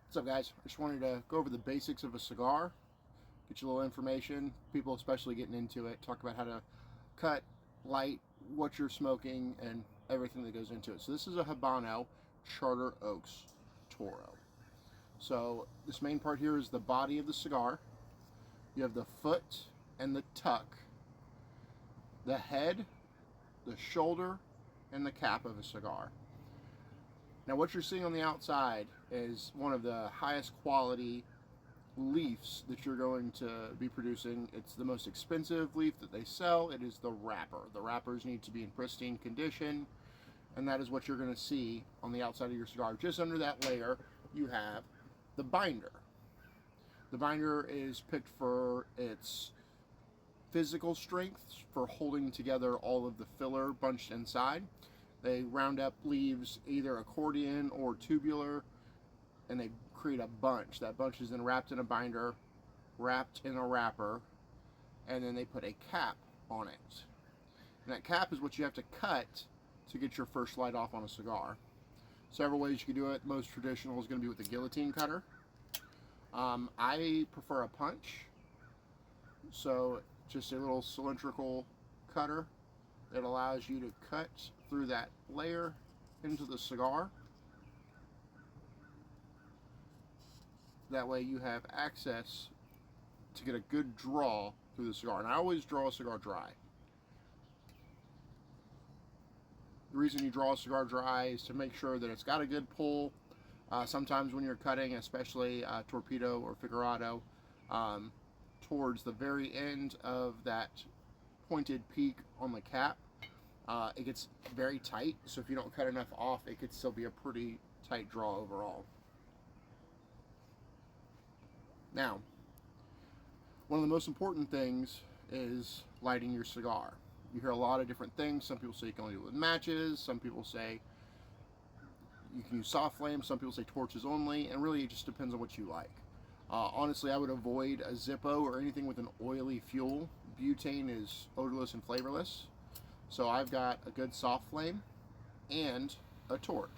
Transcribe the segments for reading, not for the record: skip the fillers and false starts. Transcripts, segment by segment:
What's up, guys? I just wanted to go over the basics of a cigar, get you a little information, people especially getting into it, talk about how to cut, light, what you're smoking, and everything that goes into it. So this is a Habano Charter Oaks Toro. So this main part here is the body of the cigar. You have the foot and the tuck, the head, the shoulder, and the cap of a cigar. Now what you're seeing on the outside is one of the highest quality leaves that you're going to be producing. It's the most expensive leaf that they sell. It is the wrapper. The wrappers need to be in pristine condition, and that is what you're going to see on the outside of your cigar. Just under that layer you have the binder. The binder is picked for its physical strength, for holding together all of the filler bunched inside. They round up leaves either accordion or tubular, and they create a bunch. That bunch is then wrapped in a binder, wrapped in a wrapper, and then they put a cap on it. And that cap is what you have to cut to get your first light off on a cigar. Several ways you can do it. Most traditional is going to be with a guillotine cutter. I prefer a punch, so just a little cylindrical cutter that allows you to cut through that layer into the cigar. That way you have access to get a good draw through the cigar. And I always draw a cigar dry. The reason you draw a cigar dry is to make sure that it's got a good pull. Sometimes when you're cutting, especially torpedo or figurado, towards the very end of that pointed peak on the cap, it gets very tight, so if you don't cut enough off, it could still be a pretty tight draw overall. Now, one of the most important things is lighting your cigar. You hear a lot of different things. Some people say you can only do it with matches, some people say you can use soft flame, some people say torches only, and really it just depends on what you like. Honestly, I would avoid a Zippo or anything with an oily fuel. Butane is odorless and flavorless. So I've got a good soft flame and a torch.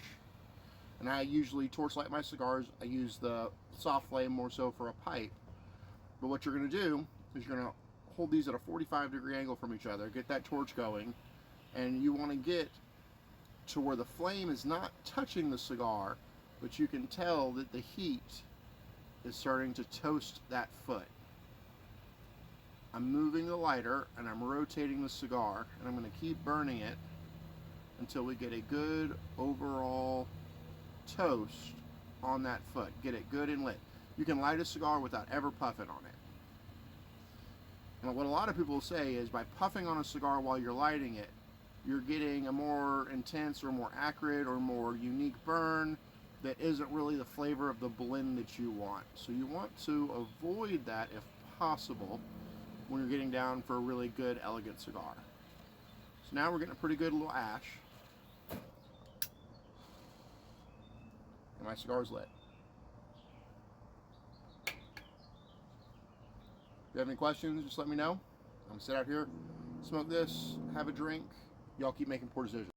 And I usually torch light my cigars. I use the soft flame more so for a pipe. But what you're going to do is you're going to hold these at a 45-degree angle from each other, get that torch going, and you want to get to where the flame is not touching the cigar, but you can tell that the heat is starting to toast that foot. I'm moving the lighter and I'm rotating the cigar, and I'm going to keep burning it until we get a good overall toast on that foot. Get it good and lit. You can light a cigar without ever puffing on it. And what a lot of people say is by puffing on a cigar while you're lighting it, you're getting a more intense or more accurate or more unique burn that isn't really the flavor of the blend that you want. So you want to avoid that if possible when you're getting down for a really good, elegant cigar. So now we're getting a pretty good little ash. And my cigar's lit. If you have any questions, just let me know. I'm gonna sit out here, smoke this, have a drink. Y'all keep making poor decisions.